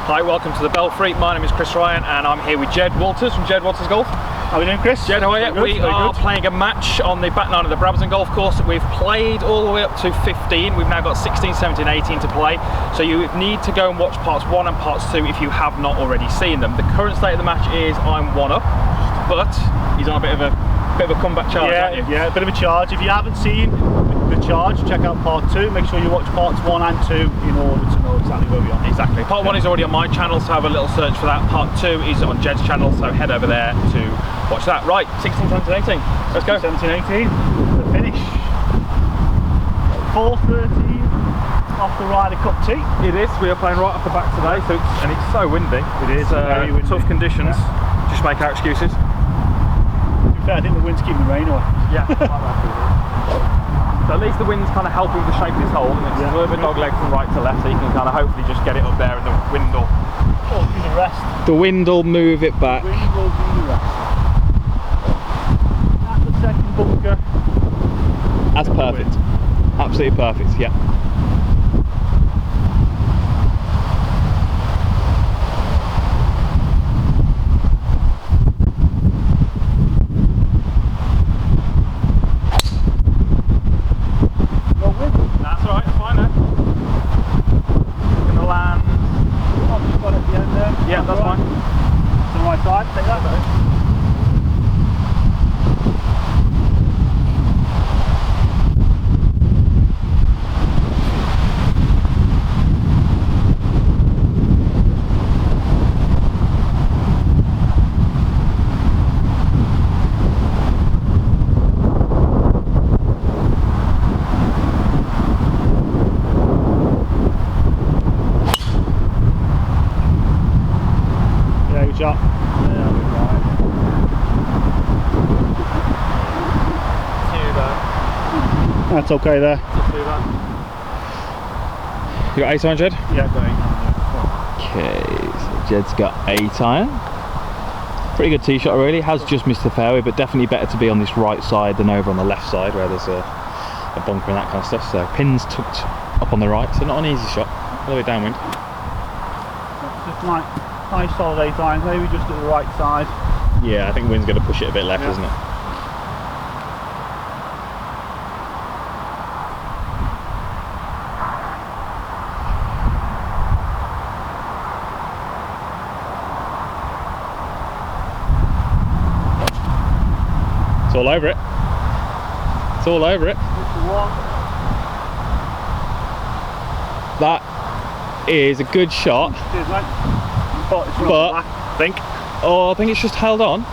Hi, welcome to the Belfry. My name is Chris Ryan and I'm here with Jed Walters from Jed Walters Golf. How are you doing, Chris? Jed, how are you? We are playing a match on the back nine of the Brabazon golf course. We've played all the way up to 15. We've now got 16, 17, 18 to play. So you need to go and watch parts 1 and parts 2 if you have not already seen them. The current state of the match is I'm 1 up, but he's on a bit of a comeback charge, aren't you? Yeah, a bit of a charge. If you haven't seen the charge, check out part 2. Make sure you watch parts 1 and 2 in order to know exactly where we are. Exactly. Part 1 is already on my channel, so have a little search for that. Part 2 is on Jed's channel, so head over there to watch that. Right, 16, 17, 18. Let's go. 17, 18. The finish. 4:13 off the Ryder Cup tee. It is. We are playing right off the back today, and it's so windy. It is very windy. Tough conditions. Yeah. Just make our excuses. To be fair, I think the wind's keeping the rain away. Yeah. So at least the wind's kind of helping to shape this hole, and it's a little bit dog leg from right to left, so you can kind of hopefully just get it up there, and the wind will do the rest. The wind will move it back. The wind will do the rest. At the second bunker. That's perfect. Absolutely perfect. Yeah. Yeah, that's fine. To the right side, take that. Shot. That's okay there. You got 8 iron, Jed? Yeah, got 8 iron. Okay, so Jed's got 8 iron. Pretty good tee shot really. Has just missed the fairway, but definitely better to be on this right side than over on the left side where there's a bunker and that kind of stuff. So pins tucked up on the right, so not an easy shot. A little bit downwind. Just nice solid 8 irons, maybe just at the right side. Yeah, I think wind's going to push it a bit left, isn't it? It's all over it. It's all over it. That is a good shot. Cheers, mate. But I think it's just held on.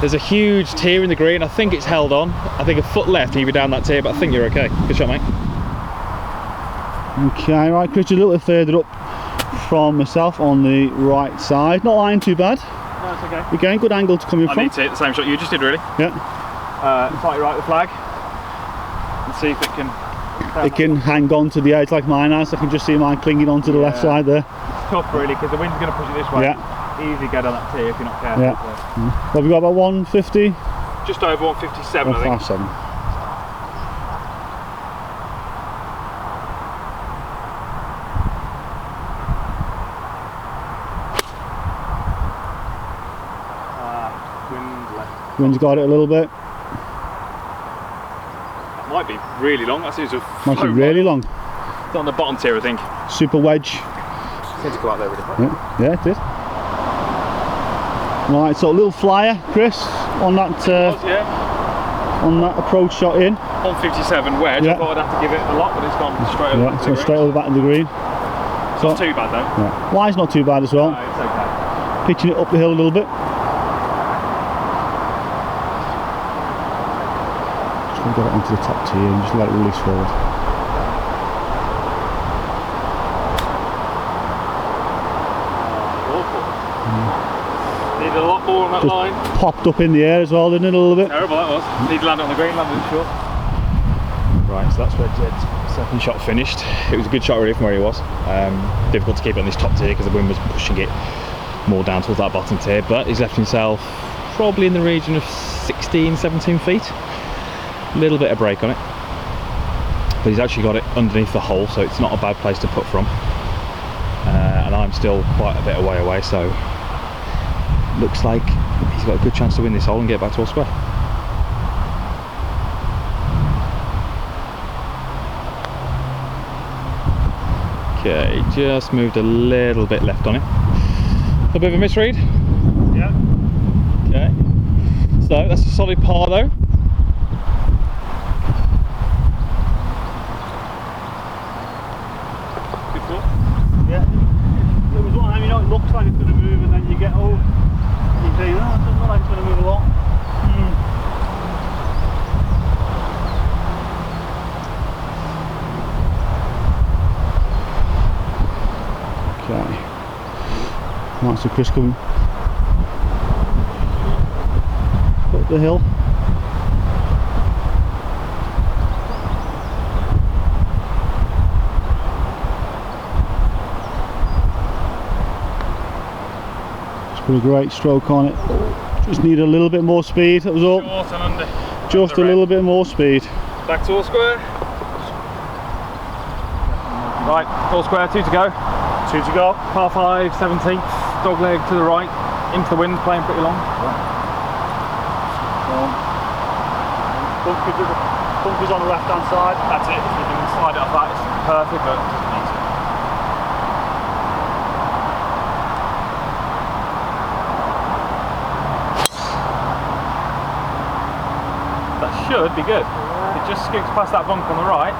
There's a huge tier in the green. I think it's held on. I think a foot left and you'll be down that tier, but I think you're okay. Good shot, mate. Okay, right, Chris, a little bit further up from myself on the right side. Not lying too bad. No, it's okay. Again, good angle to come in from. I need to hit the same shot you just did, really. Yeah. Slightly right of the flag. And see if it can... It can hang on to the edge like mine has. I can just see mine clinging onto the left side there. It's tough really because the wind's going to push it this way. Yeah. Easily get on that tee if you're not careful. Yeah. So. What have we got, about 150? Just over 157, I think. 157. Wind left. Wind's got it a little bit. Might be really long. That seems to might be really long. It's on the bottom tier, I think. Super wedge. Seems to go out there really quick. Yeah, it did. Right, so a little flyer, Chris, on that on that approach shot in. 157 wedge. I thought I'd have to give it a lot, but it's gone straight over. Yeah, so straight over the back of the green. So, not too bad though. Yeah. Line's not too bad as well. No, it's okay. Pitching it up the hill a little bit. Got it onto the top tee and just let it release forward. Needed a lot more on that just line. Popped up in the air as well, didn't it, a little bit? Terrible that was. Need to land on the green, landed it short. Right, so that's where Jed's second shot finished. It was a good shot really from where he was. Difficult to keep it on this top tier because the wind was pushing it more down towards that bottom tier, but he's left himself probably in the region of 16, 17 feet. A little bit of break on it. but he's actually got it underneath the hole, so it's not a bad place to put from. And I'm still quite a bit away, so looks like he's got a good chance to win this hole and get back to all square. Okay, just moved a little bit left on him. A bit of a misread. Yeah. Okay, so that's a solid par though. Good thought. Yeah. It was one, you know, it looks like it's going to move, and then you get over, and you think, oh, it doesn't look like it's going to move a lot. Okay. That's the Chris coming up the hill. Just put a great stroke on it. Just need a little bit more speed, that was all. Short and under. Just a little bit more speed. Back to all square. Right, all square, 2 to go. 2 to go. Par 5, 17th, dog leg to the right, into the wind, playing pretty long. Bunkers on the left hand side. That's it, if you can slide it off that, it's perfect, but it doesn't need to. That should be good. It just scoots past that bunk on the right.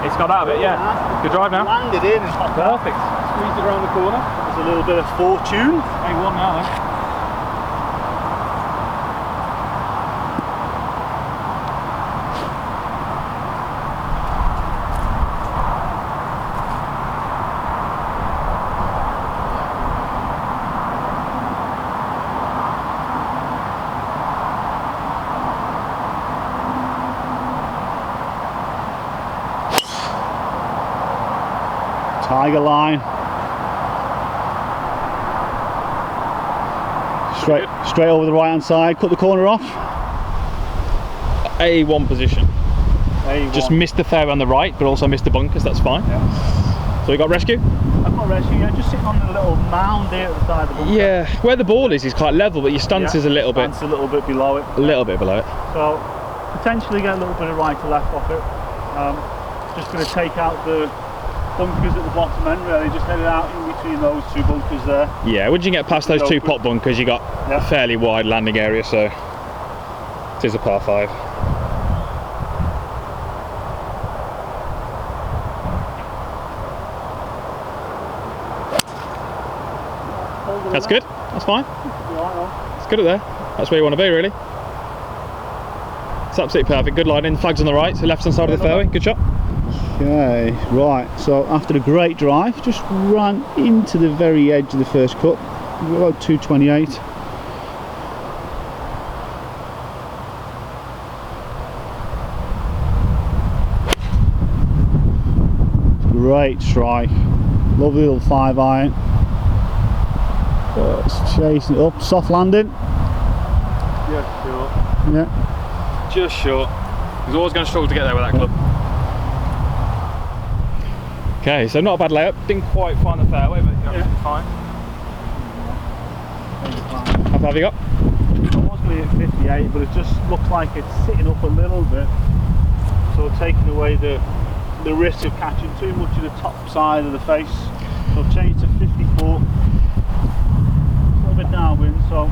It's got out of it, yeah. Good drive now. Landed in. Perfect. Squeezed it around the corner. There's a little bit of fortune. A1 now though. Tiger line. Straight over the right hand side, cut the corner off. A1 position. A1. Just missed the fairway on the right, but also missed the bunkers, that's fine. Yeah. So we got rescue? I've got rescue, yeah, just sitting on the little mound there at the side of the bunker. Yeah, where the ball is quite level, but your stance is a little bit. Stance a little bit below it. A little bit below it. So potentially get a little bit of right to left off it. Just going to take out the bunkers at the bottom end, really, just head it out in between those 2 bunkers there. Yeah, once you get past those 2 pot bunkers, you got a fairly wide landing area, so it is a par 5. That's good, that's fine. It's good at there. That's where you want to be, really. It's absolutely perfect. Good line in, flags on the right, so left hand side of the fairway. Good shot. Okay, right, so after a great drive, just ran into the very edge of the first cut. We've got 228. Great strike, lovely little 5 iron. It's chasing it up, soft landing. Just short. Yeah. Just short. He's always going to struggle to get there with that club. Okay, so not a bad layup. Didn't quite find the fairway, but you're absolutely fine. How far have you got? I was going to hit 58, but it just looks like it's sitting up a little bit. So taking away the risk of catching too much of the top side of the face. So I've changed to 54. A little bit downwind, so.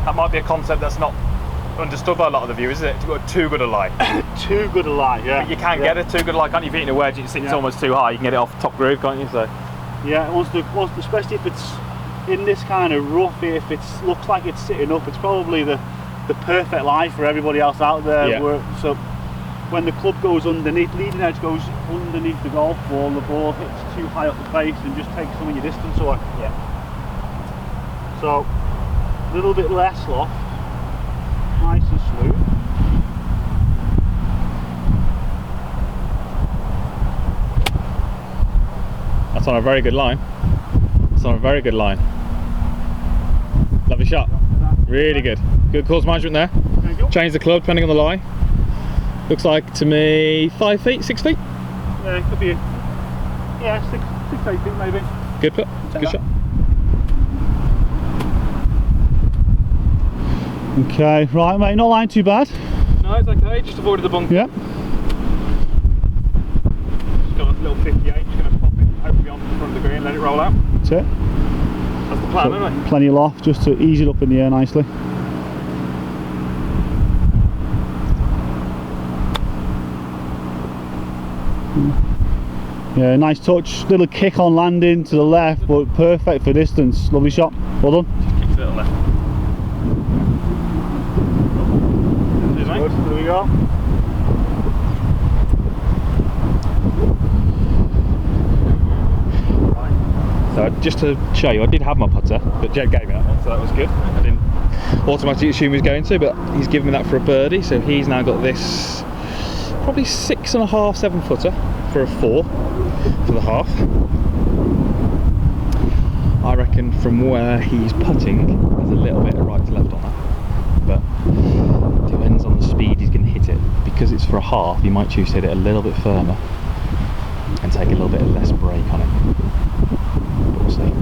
That might be a concept that's not understood by a lot of the viewers, isn't it? To go too good a lie. Too good a lie, yeah. But you can get a too good a lie, can't you? If you're hitting a wedge, it sits almost too high. You can get it off the top groove, can't you? So. Yeah, especially if it's in this kind of rough, if it looks like it's sitting up, it's probably the perfect lie for everybody else out there. Yeah. So when the club goes underneath, leading edge goes underneath the golf ball, the ball hits too high up the face and just takes some of your distance away. Yeah. So a little bit less loft, nice and smooth. That's on a very good line. It's on a very good line. Lovely shot. Really good. Good course management there. Change the club depending on the lie. Looks like to me 5 feet, 6 feet. Yeah, it could be. Yeah, 6 to 8 feet maybe. Good put. Good shot. Okay, right, mate. Not lying too bad. No, it's okay. Just avoided the bunker. Yeah. Just got a little 58. Just going to pop it hopefully on the front of the green and let it roll out. That's it. That's the plan, isn't it? Plenty of loft just to ease it up in the air nicely. Yeah, nice touch. Little kick on landing to the left, but perfect for distance. Lovely shot. Well done. Just kick to the left. Cheers, mate. Good. There we go. So just to show you, I did have my putter, but Jed gave me that one, so that was good. I didn't automatically assume he was going to, but he's given me that for a birdie, so he's now got this probably 6.5, 7 footer for a 4 for the half. I reckon from where he's putting, there's a little bit of right to left on that, but depends on the speed he's going to hit it. Because it's for a half, you might choose to hit it a little bit firmer and take a little bit less break on it. But we'll see.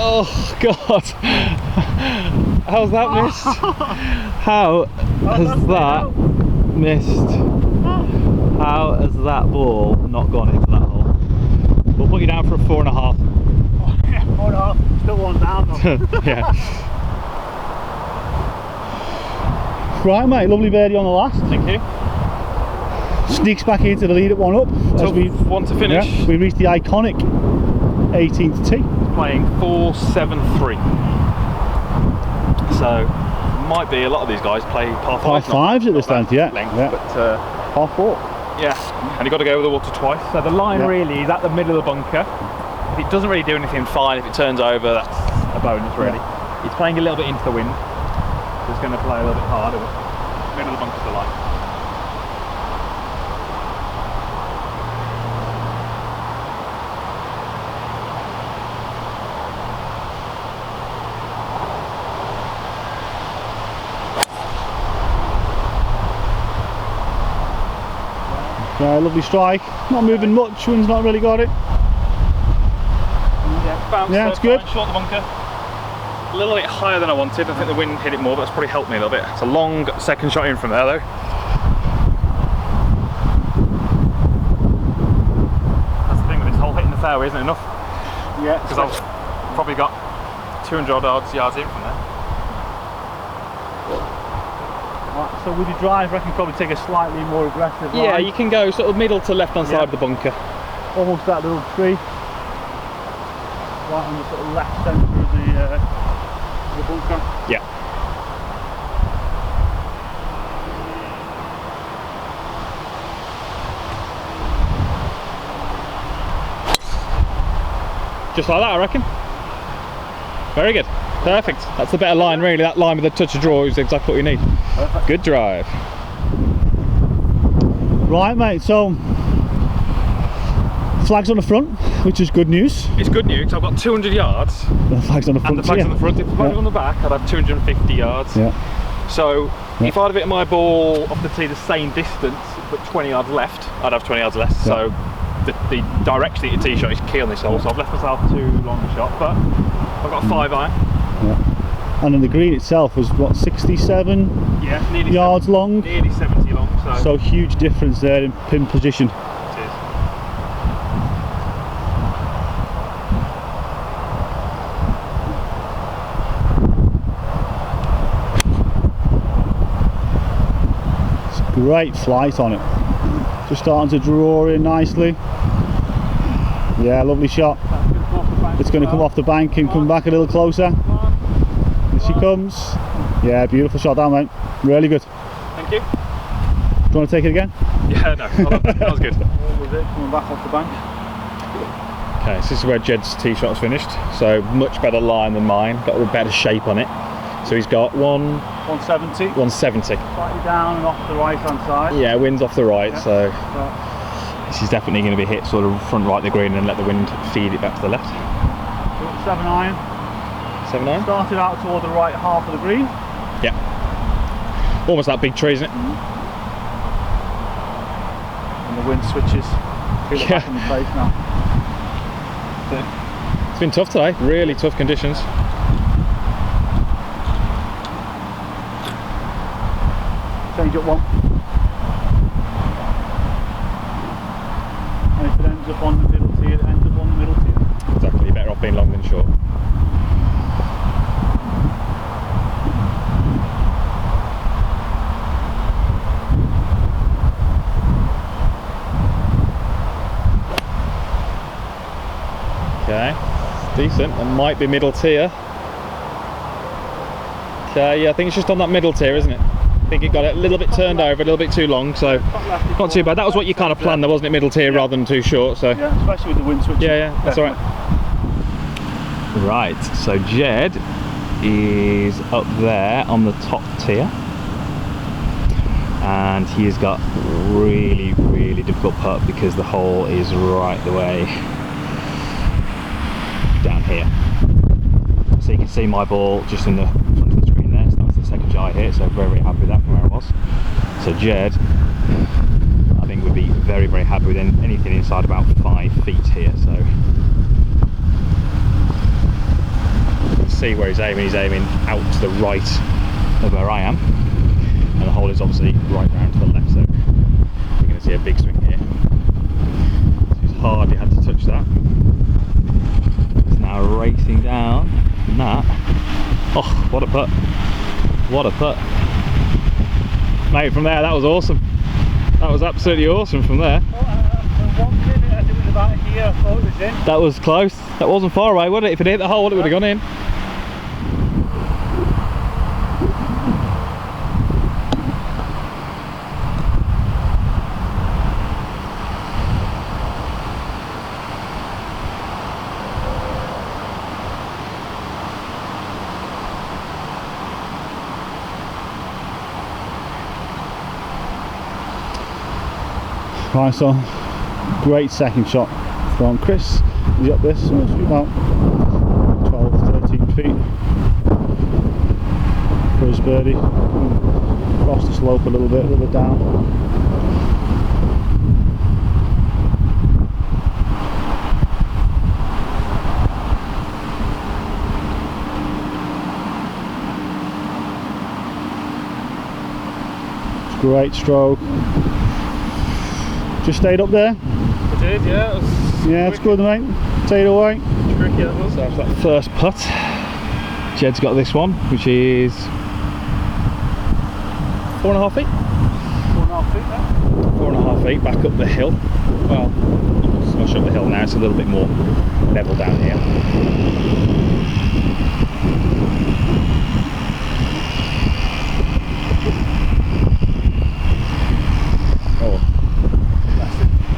Oh God! How's that missed? How has that missed? How has that ball not gone into that hole? We'll put you down for a 4.5. Oh, yeah, 4.5. Still one down though. Yeah. Right, mate. Lovely birdie on the last. Thank you. Sneaks back into the lead at 1 up. So we want to finish. Yeah, we reached the iconic 18th tee. Playing 4-7-3. So might be a lot of these guys play par 5s at this length, yeah. But par 4. yeah, and you've got to go over the water twice. So the line Yeah. really is at the middle of the bunker. If it doesn't really do anything, fine. If it turns over, that's a bonus really. Yeah. It's playing a little bit into the wind, so it's going to play a little bit harder. But middle of the bunker's the line. Yeah, lovely strike. Not moving much. Wind's not really got it. Yeah, bounce. Yeah, it's good. Short the bunker. A little bit higher than I wanted. I think the wind hit it more, but that's probably helped me a little bit. It's a long second shot in from there, though. That's the thing with this hole hitting the fairway, isn't it enough? Yeah. Because I've probably got 200 yards in from there. Right, so with your drive, I reckon probably take a slightly more aggressive Yeah, line. you can go sort of middle to left hand side of the bunker. Almost that little tree. Right on the sort of left centre of the bunker. Yeah. Just like that, I reckon. Very good. Perfect. That's the better line, really. That line with the touch of draw is exactly what you need. Perfect. Good drive. Right, mate, so flags on the front, which is good news. It's good news. I've got 200 yards. The flags on the front. And the flags yeah. on the front. If the flags on the back, I'd have 250 yards. Yeah. So if I'd have hit my ball off the tee the same distance, but 20 yards left, I'd have 20 yards less. Yeah. So the direction of your tee shot is key on this hole. So I've left myself too long a shot, but I've got a 5 iron. Yeah. And then the green itself was what, 67 nearly yards 70, long? Nearly 70 long. So huge difference there in pin position. It is. It's great flight on it. Just starting to draw in nicely. Yeah, lovely shot. It's going to come off the bank and come back a little closer. Here she comes. Yeah, beautiful shot down, mate. Really good. Thank you. Do you want to take it again? Yeah, no, that was good. Coming back off the bank. Okay, so this is where Jed's tee shot's finished. So much better line than mine. Got a better shape on it. So he's got 170. 170. Slightly down and off the right hand side. Yeah, wind's off the right, Yeah. so This is definitely going to be hit sort of front right of the green and let the wind feed it back to the left. 7 iron. 7 iron? Started out toward the right half of the green. Yeah. Almost that big tree, isn't it? And the wind switches. Feel it back in the face now. It's been tough today, really tough conditions. Change up one. And if it ends up on the middle tier, it ends up on the middle tier. Exactly, you're better off being long than short. Okay, decent. It might be middle tier. Okay, yeah, I think it's just on that middle tier, isn't it? I think it got it a little bit turned over, a little bit too long, so not too bad. That was what you kind of planned, though, wasn't it? Middle tier rather than too short. So yeah, especially with the wind switch. Yeah, that's all right. Right, so Jed is up there on the top tier, and he's got really, really difficult putt because the hole is right the way down here. So you can see my ball just in the front of the screen there. So that's the second shot I hit, so very, very happy with that from where I was. So Jed, I think would be very, very happy with anything inside about 5 feet here. So you can see where he's aiming out to the right of where I am, and the hole is obviously right round to the left, so you're going to see a big swing here. So he's hardly had to touch that. It's now racing down, and that, oh, what a putt, what a putt. Mate, from there, that was awesome. That was absolutely awesome from there. For 1 minute as it was about here, I thought it was in. That was close. That wasn't far away, would it? If it hit the hole, it would have gone in. Right, so great second shot from Chris. He's up this, so it's about 12-13 feet for his birdie. Cross the slope a little bit down. It's a great stroke. Just stayed up there. I did, yeah. Yeah, it's good, mate. Take it away. Tricky, that was. That first putt. Jed's got this one, which is 4.5 feet. 4.5 feet there. 4.5 feet back up the hill. Well, it's not up the hill now. It's a little bit more level down here.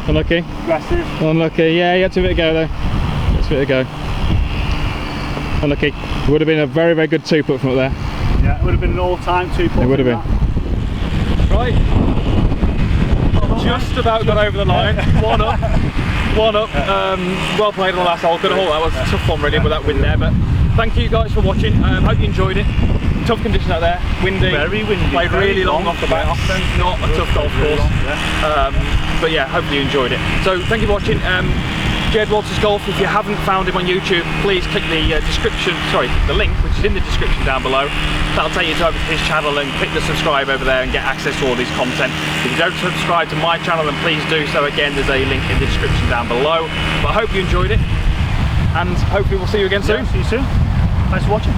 Unlucky. Aggressive. Unlucky. Yeah, you had to give it a go though. Let's give it a go. Unlucky. It would have been a very, very good 2-putt from up there. Yeah, it would have been an all-time 2-putt. It would have been. Right. Just about got over the line. One up. One up. Well played on the last hole. Good hole. That was a tough one really with that wind there. But thank you guys for watching. Hope you enjoyed it. Tough conditions out there. Windy. Very windy. Played really long off the back. Not a tough golf course. But yeah, hopefully you enjoyed it. So thank you for watching. Jed Walters Golf. If you haven't found him on YouTube, please click the the link which is in the description down below. That'll take you to his channel, and click the subscribe over there and get access to all his content. If you don't subscribe to my channel, then please do so. Again, there's a link in the description down below. But I hope you enjoyed it, and hopefully we'll see you again soon. Yeah, see you soon. Thanks for watching.